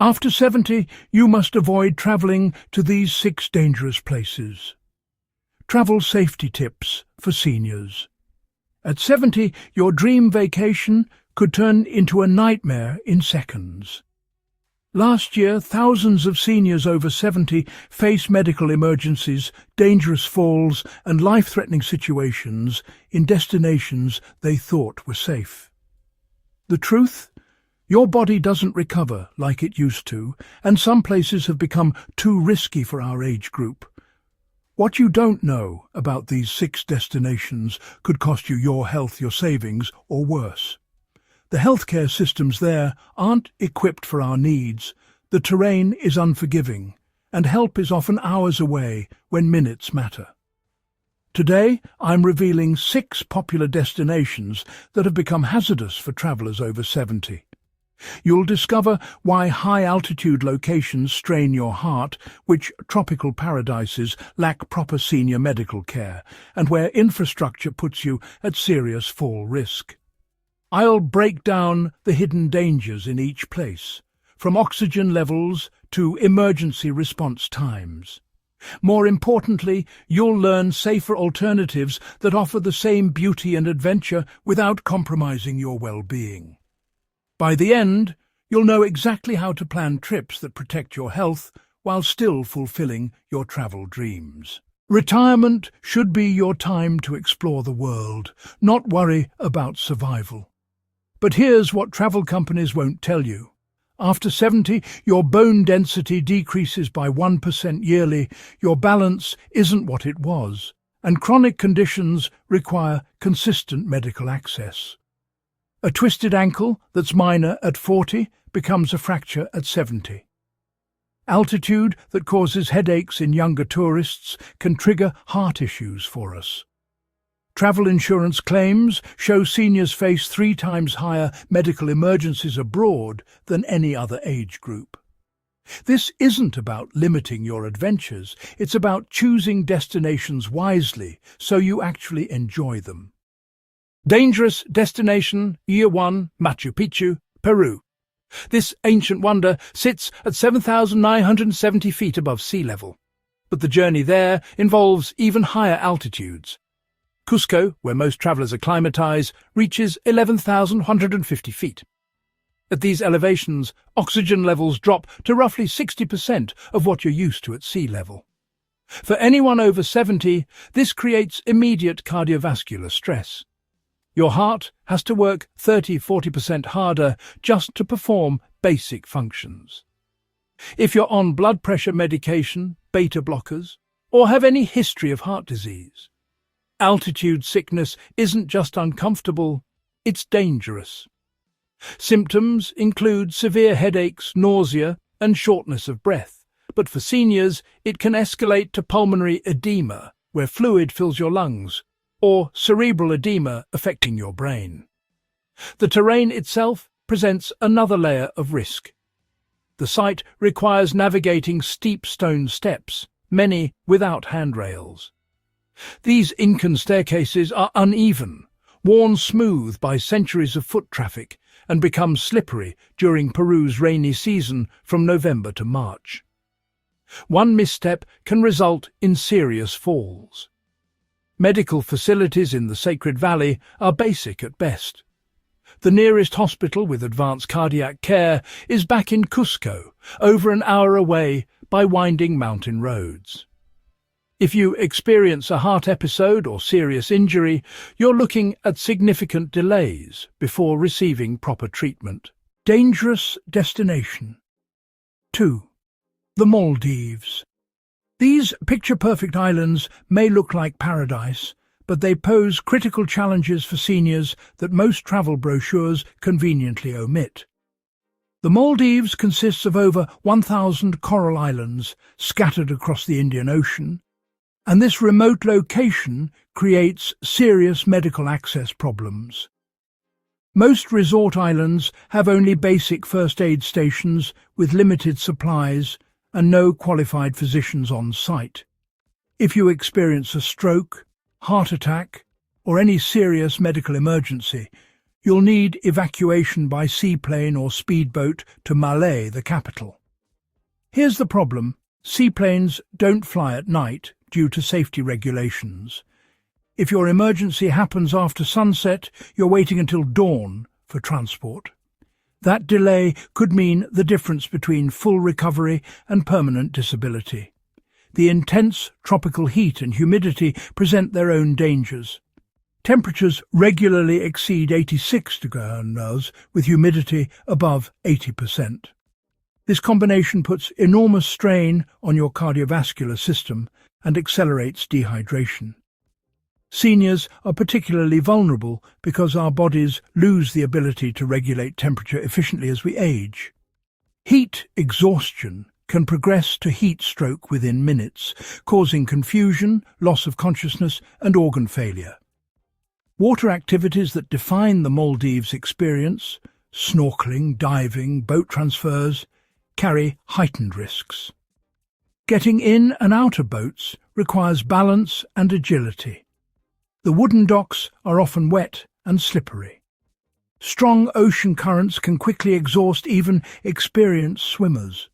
After 70, you must avoid travelling to these 6 dangerous places. Travel safety tips for seniors. At 70, your dream vacation could turn into a nightmare in seconds. Last year, thousands of seniors over 70 face medical emergencies, dangerous falls, and life-threatening situations in destinations they thought were safe. The truth? Your body doesn't recover like it used to, and some places have become too risky for our age group. What you don't know about these 6 destinations could cost you your health, your savings, or worse. The healthcare systems there aren't equipped for our needs. The terrain is unforgiving, and help is often hours away when minutes matter. Today, I'm revealing 6 popular destinations that have become hazardous for travellers over 70. You'll discover why high-altitude locations strain your heart, which tropical paradises lack proper senior medical care, and where infrastructure puts you at serious fall risk. I'll break down the hidden dangers in each place, from oxygen levels to emergency response times. More importantly, you'll learn safer alternatives that offer the same beauty and adventure without compromising your well-being. By the end, you'll know exactly how to plan trips that protect your health while still fulfilling your travel dreams. Retirement should be your time to explore the world, not worry about survival. But here's what travel companies won't tell you. After 70, your bone density decreases by 1% yearly, your balance isn't what it was, and chronic conditions require consistent medical access. A twisted ankle that's minor at 40 becomes a fracture at 70. Altitude that causes headaches in younger tourists can trigger heart issues for us. Travel insurance claims show seniors face 3 times higher medical emergencies abroad than any other age group. This isn't about limiting your adventures, it's about choosing destinations wisely so you actually enjoy them. Dangerous destination, Year 1, Machu Picchu, Peru. This ancient wonder sits at 7,970 feet above sea level, but the journey there involves even higher altitudes. Cusco, where most travellers acclimatise, reaches 11,150 feet. At these elevations, oxygen levels drop to roughly 60% of what you're used to at sea level. For anyone over 70, this creates immediate cardiovascular stress. Your heart has to work 30–40% harder just to perform basic functions. If you're on blood pressure medication, beta blockers, or have any history of heart disease, altitude sickness isn't just uncomfortable, it's dangerous. Symptoms include severe headaches, nausea, and shortness of breath, but for seniors, it can escalate to pulmonary edema, where fluid fills your lungs, or cerebral edema affecting your brain. The terrain itself presents another layer of risk. The site requires navigating steep stone steps, many without handrails. These Incan staircases are uneven, worn smooth by centuries of foot traffic, and become slippery during Peru's rainy season from November to March. One misstep can result in serious falls. Medical facilities in the Sacred Valley are basic at best. The nearest hospital with advanced cardiac care is back in Cusco, over an hour away by winding mountain roads. If you experience a heart episode or serious injury, you're looking at significant delays before receiving proper treatment. Dangerous destination. 2. The Maldives. These picture-perfect islands may look like paradise, but they pose critical challenges for seniors that most travel brochures conveniently omit. The Maldives consists of over 1,000 coral islands scattered across the Indian Ocean, and this remote location creates serious medical access problems. Most resort islands have only basic first aid stations with limited supplies and no qualified physicians on site. If you experience a stroke, heart attack, or any serious medical emergency, you'll need evacuation by seaplane or speedboat to Malé, the capital. Here's the problem. Seaplanes don't fly at night due to safety regulations. If your emergency happens after sunset, you're waiting until dawn for transport. That delay could mean the difference between full recovery and permanent disability. The intense tropical heat and humidity present their own dangers. Temperatures regularly exceed 86 degrees with humidity above 80%. This combination puts enormous strain on your cardiovascular system and accelerates dehydration. Seniors are particularly vulnerable because our bodies lose the ability to regulate temperature efficiently as we age. Heat exhaustion can progress to heat stroke within minutes, causing confusion, loss of consciousness, and organ failure. Water activities that define the Maldives experience, snorkeling, diving, boat transfers, carry heightened risks. Getting in and out of boats requires balance and agility. The wooden docks are often wet and slippery. Strong ocean currents can quickly exhaust even experienced swimmers.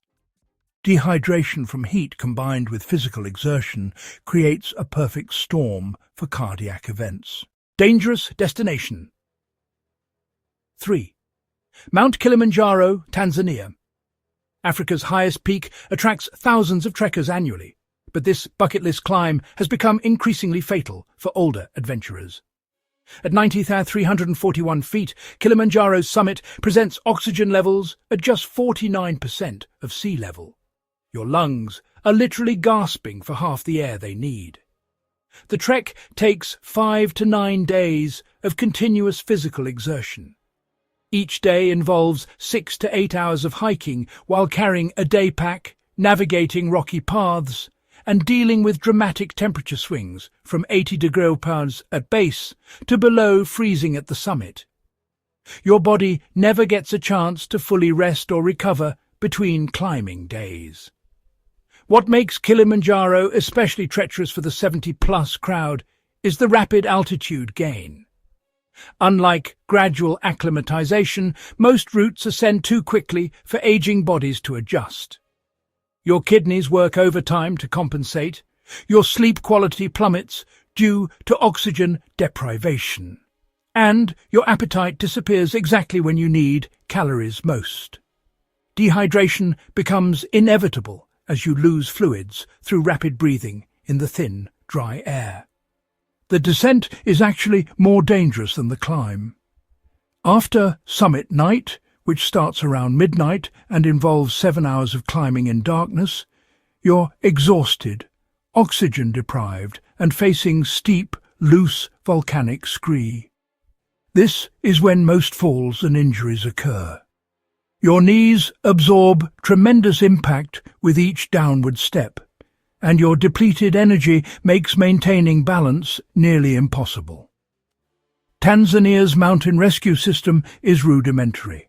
Dehydration from heat combined with physical exertion creates a perfect storm for cardiac events. Dangerous destination. 3. Mount Kilimanjaro, Tanzania. Africa's highest peak attracts thousands of trekkers annually, but this bucket list climb has become increasingly fatal for older adventurers. At 90,341 feet, Kilimanjaro's summit presents oxygen levels at just 49% of sea level. Your lungs are literally gasping for half the air they need. The trek takes 5 to 9 days of continuous physical exertion. Each day involves 6 to 8 hours of hiking while carrying a day pack, navigating rocky paths, and dealing with dramatic temperature swings from 80 degrees at base to below freezing at the summit. Your body never gets a chance to fully rest or recover between climbing days. What makes Kilimanjaro especially treacherous for the 70-plus crowd is the rapid altitude gain. Unlike gradual acclimatization, most routes ascend too quickly for aging bodies to adjust. Your kidneys work overtime to compensate. Your sleep quality plummets due to oxygen deprivation. And your appetite disappears exactly when you need calories most. Dehydration becomes inevitable as you lose fluids through rapid breathing in the thin, dry air. The descent is actually more dangerous than the climb. After summit night, which starts around midnight and involves 7 hours of climbing in darkness, you're exhausted, oxygen-deprived, and facing steep, loose volcanic scree. This is when most falls and injuries occur. Your knees absorb tremendous impact with each downward step, and your depleted energy makes maintaining balance nearly impossible. Tanzania's mountain rescue system is rudimentary.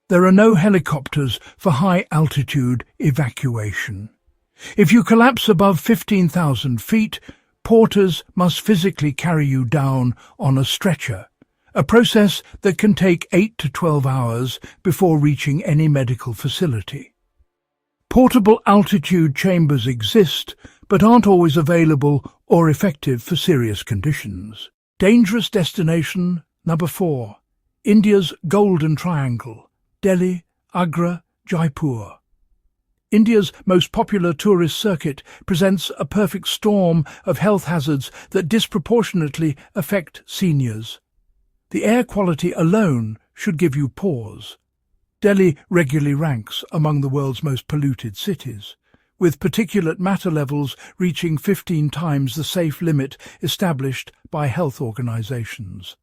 There are no helicopters for high-altitude evacuation. If you collapse above 15,000 feet, porters must physically carry you down on a stretcher, a process that can take 8 to 12 hours before reaching any medical facility. Portable altitude chambers exist, but aren't always available or effective for serious conditions. Dangerous destination number 4. India's Golden Triangle. Delhi, Agra, Jaipur. India's most popular tourist circuit presents a perfect storm of health hazards that disproportionately affect seniors. The air quality alone should give you pause. Delhi regularly ranks among the world's most polluted cities, with particulate matter levels reaching 15 times the safe limit established by health organizations.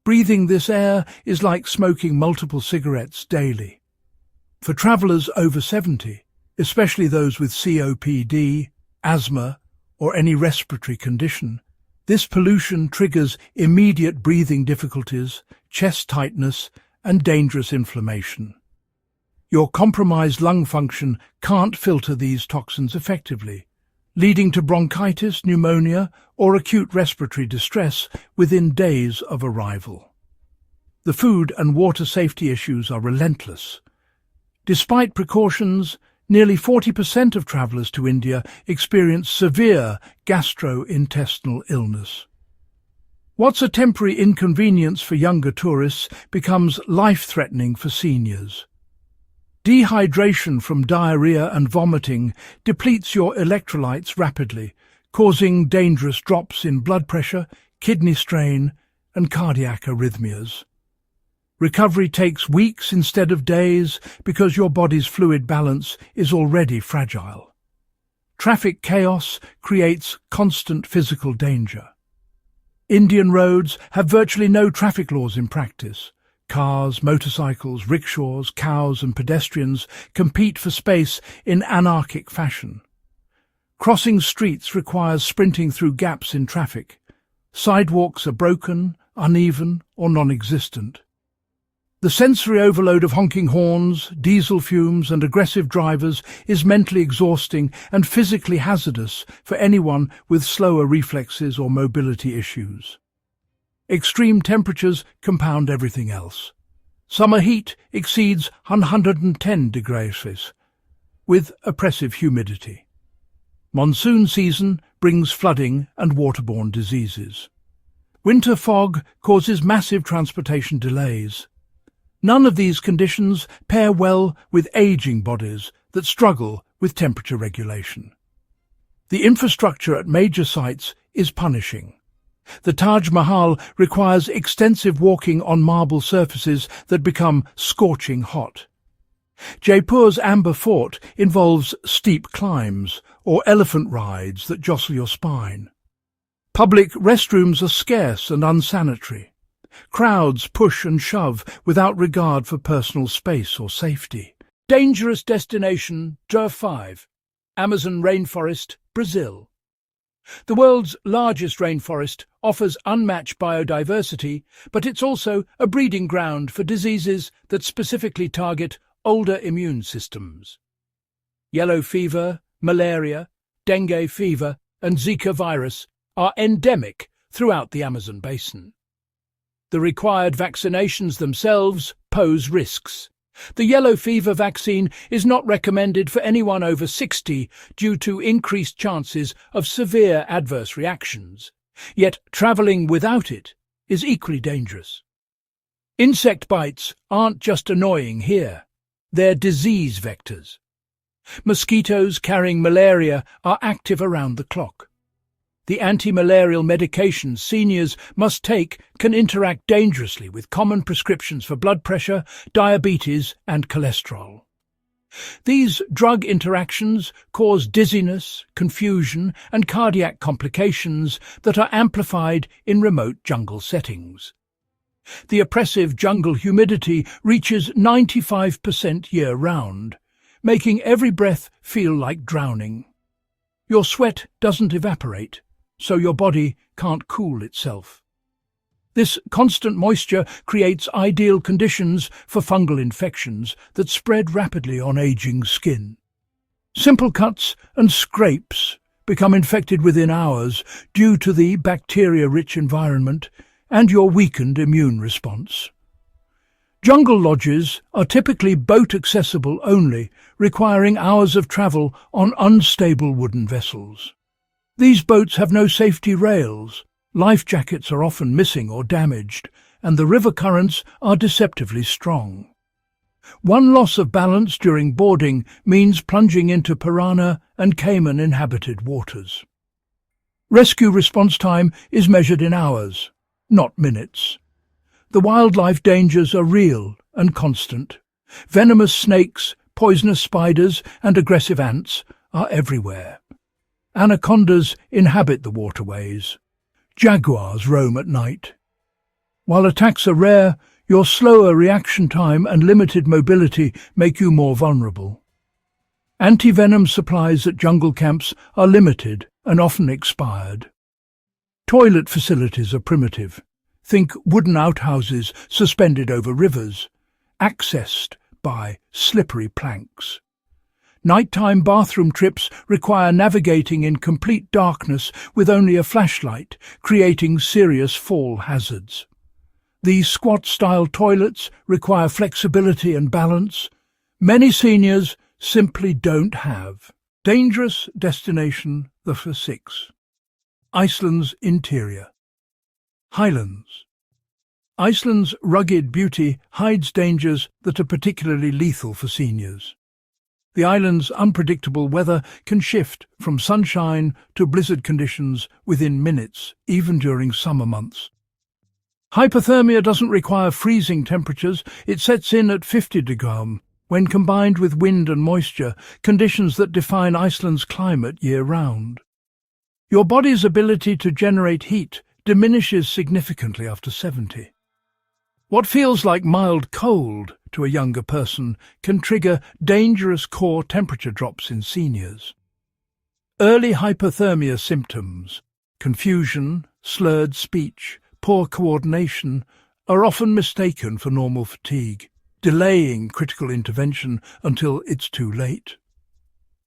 Breathing this air is like smoking multiple cigarettes daily. For travelers over 70, especially those with COPD, asthma, or any respiratory condition, this pollution triggers immediate breathing difficulties, chest tightness, and dangerous inflammation. Your compromised lung function can't filter these toxins effectively, leading to bronchitis, pneumonia, or acute respiratory distress within days of arrival. The food and water safety issues are relentless. Despite precautions, nearly 40% of travellers to India experience severe gastrointestinal illness. What's a temporary inconvenience for younger tourists becomes life-threatening for seniors. Dehydration from diarrhea and vomiting depletes your electrolytes rapidly, causing dangerous drops in blood pressure, kidney strain, and cardiac arrhythmias. Recovery takes weeks instead of days because your body's fluid balance is already fragile. Traffic chaos creates constant physical danger. Indian roads have virtually no traffic laws in practice. Cars, motorcycles, rickshaws, cows and pedestrians compete for space in anarchic fashion. Crossing streets requires sprinting through gaps in traffic. Sidewalks are broken, uneven or non-existent. The sensory overload of honking horns, diesel fumes and aggressive drivers is mentally exhausting and physically hazardous for anyone with slower reflexes or mobility issues. Extreme temperatures compound everything else. Summer heat exceeds 110 degrees Celsius, with oppressive humidity. Monsoon season brings flooding and waterborne diseases. Winter fog causes massive transportation delays. None of these conditions pair well with aging bodies that struggle with temperature regulation. The infrastructure at major sites is punishing. The Taj Mahal requires extensive walking on marble surfaces that become scorching hot. Jaipur's Amber Fort involves steep climbs or elephant rides that jostle your spine. Public restrooms are scarce and unsanitary. Crowds push and shove without regard for personal space or safety. Dangerous destination, Tour 5, Amazon rainforest, Brazil. The world's largest rainforest offers unmatched biodiversity, but it's also a breeding ground for diseases that specifically target older immune systems. Yellow fever, malaria, dengue fever, and Zika virus are endemic throughout the Amazon basin. The required vaccinations themselves pose risks. The yellow fever vaccine is not recommended for anyone over 60 due to increased chances of severe adverse reactions. Yet travelling without it is equally dangerous. Insect bites aren't just annoying here. They're disease vectors. Mosquitoes carrying malaria are active around the clock. The anti-malarial medications seniors must take can interact dangerously with common prescriptions for blood pressure, diabetes and cholesterol. These drug interactions cause dizziness, confusion and cardiac complications that are amplified in remote jungle settings. The oppressive jungle humidity reaches 95% year-round, making every breath feel like drowning. Your sweat doesn't evaporate, so your body can't cool itself. This constant moisture creates ideal conditions for fungal infections that spread rapidly on aging skin. Simple cuts and scrapes become infected within hours due to the bacteria-rich environment and your weakened immune response. Jungle lodges are typically boat-accessible only, requiring hours of travel on unstable wooden vessels. These boats have no safety rails, life jackets are often missing or damaged, and the river currents are deceptively strong. One loss of balance during boarding means plunging into piranha and caiman-inhabited waters. Rescue response time is measured in hours, not minutes. The wildlife dangers are real and constant. Venomous snakes, poisonous spiders and aggressive ants are everywhere. Anacondas inhabit the waterways. Jaguars roam at night. While attacks are rare, your slower reaction time and limited mobility make you more vulnerable. Anti-venom supplies at jungle camps are limited and often expired. Toilet facilities are primitive. Think wooden outhouses suspended over rivers, accessed by slippery planks. Nighttime bathroom trips require navigating in complete darkness with only a flashlight, creating serious fall hazards. These squat-style toilets require flexibility and balance. Many seniors simply don't have. Dangerous destination for 6. Iceland's interior. Highlands. Iceland's rugged beauty hides dangers that are particularly lethal for seniors. The island's unpredictable weather can shift from sunshine to blizzard conditions within minutes, even during summer months. Hypothermia doesn't require freezing temperatures. It sets in at 50 degrees. When combined with wind and moisture, conditions that define Iceland's climate year-round. Your body's ability to generate heat diminishes significantly after 70. What feels like mild cold to a younger person can trigger dangerous core temperature drops in seniors. Early hypothermia symptoms, confusion, slurred speech, poor coordination, are often mistaken for normal fatigue, delaying critical intervention until it's too late.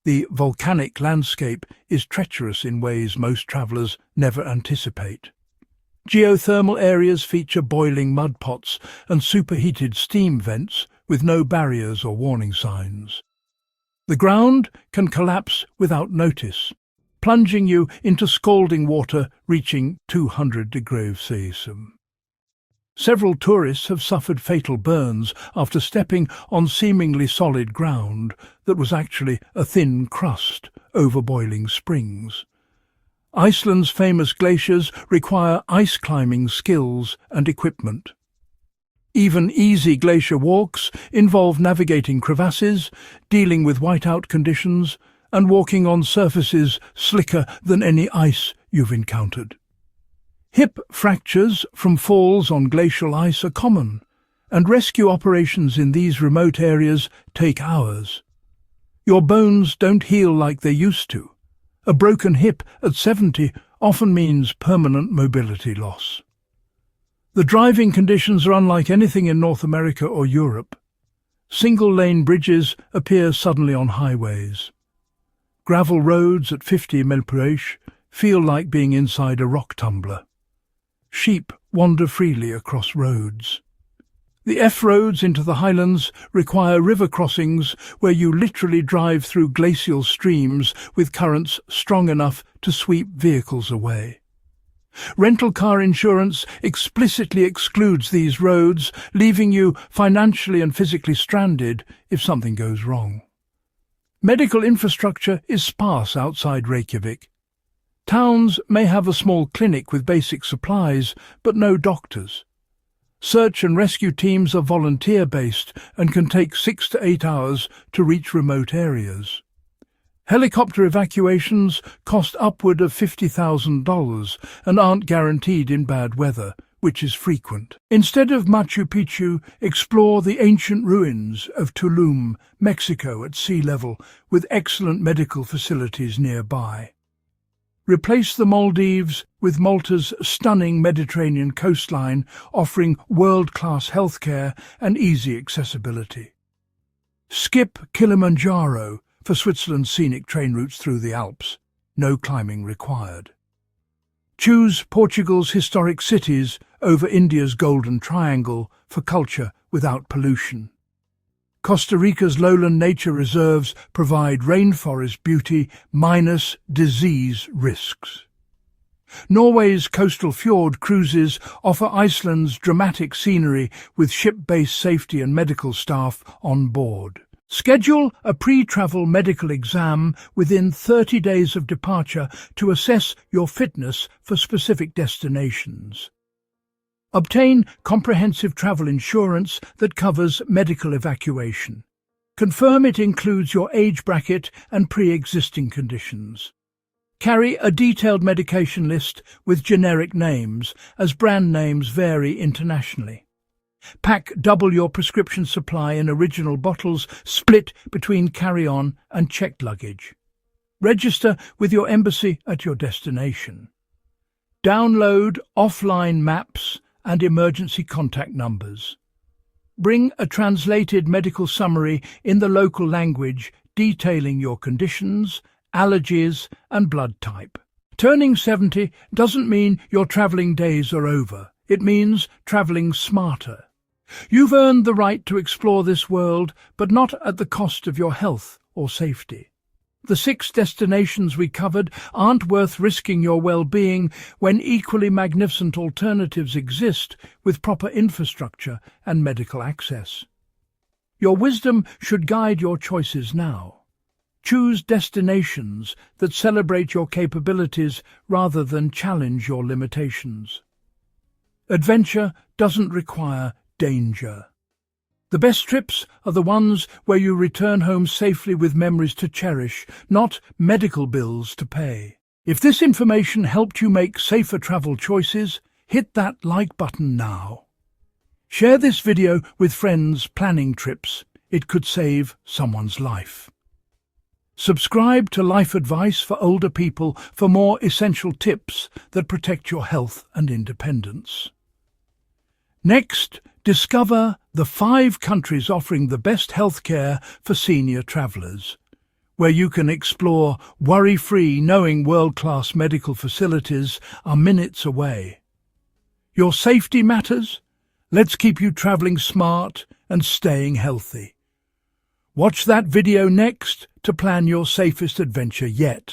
The volcanic landscape is treacherous in ways most travellers never anticipate. Geothermal areas feature boiling mud pots and superheated steam vents with no barriers or warning signs. The ground can collapse without notice, plunging you into scalding water reaching 200 degrees Celsius. Several tourists have suffered fatal burns after stepping on seemingly solid ground that was actually a thin crust over boiling springs. Iceland's famous glaciers require ice climbing skills and equipment. Even easy glacier walks involve navigating crevasses, dealing with whiteout conditions, and walking on surfaces slicker than any ice you've encountered. Hip fractures from falls on glacial ice are common, and rescue operations in these remote areas take hours. Your bones don't heal like they used to. A broken hip at 70 often means permanent mobility loss. The driving conditions are unlike anything in North America or Europe. Single-lane bridges appear suddenly on highways. Gravel roads at 50 mph feel like being inside a rock tumbler. Sheep wander freely across roads. The F-roads into the highlands require river crossings where you literally drive through glacial streams with currents strong enough to sweep vehicles away. Rental car insurance explicitly excludes these roads, leaving you financially and physically stranded if something goes wrong. Medical infrastructure is sparse outside Reykjavik. Towns may have a small clinic with basic supplies, but no doctors. Search and rescue teams are volunteer-based and can take 6 to 8 hours to reach remote areas. Helicopter evacuations cost upward of $50,000 and aren't guaranteed in bad weather, which is frequent. Instead of Machu Picchu, explore the ancient ruins of Tulum, Mexico at sea level, with excellent medical facilities nearby. Replace the Maldives with Malta's stunning Mediterranean coastline, offering world-class healthcare and easy accessibility. Skip Kilimanjaro for Switzerland's scenic train routes through the Alps. No climbing required. Choose Portugal's historic cities over India's Golden Triangle for culture without pollution. Costa Rica's lowland nature reserves provide rainforest beauty minus disease risks. Norway's coastal fjord cruises offer Iceland's dramatic scenery with ship-based safety and medical staff on board. Schedule a pre-travel medical exam within 30 days of departure to assess your fitness for specific destinations. Obtain comprehensive travel insurance that covers medical evacuation. Confirm it includes your age bracket and pre-existing conditions. Carry a detailed medication list with generic names, as brand names vary internationally. Pack double your prescription supply in original bottles, split between carry-on and checked luggage. Register with your embassy at your destination. Download offline maps and emergency contact numbers. Bring a translated medical summary in the local language detailing your conditions, allergies and blood type. Turning 70 doesn't mean your travelling days are over. It means traveling smarter. You've earned the right to explore this world, but not at the cost of your health or safety. The 6 destinations we covered aren't worth risking your well-being when equally magnificent alternatives exist with proper infrastructure and medical access. Your wisdom should guide your choices now. Choose destinations that celebrate your capabilities rather than challenge your limitations. Adventure doesn't require danger. The best trips are the ones where you return home safely with memories to cherish, not medical bills to pay. If this information helped you make safer travel choices, hit that like button now. Share this video with friends planning trips. It could save someone's life. Subscribe to Life Advice for Older People for more essential tips that protect your health and independence. Next, discover the 5 countries offering the best healthcare for senior travelers, where you can explore worry-free knowing world-class medical facilities are minutes away. Your safety matters? Let's keep you traveling smart and staying healthy. Watch that video next to plan your safest adventure yet.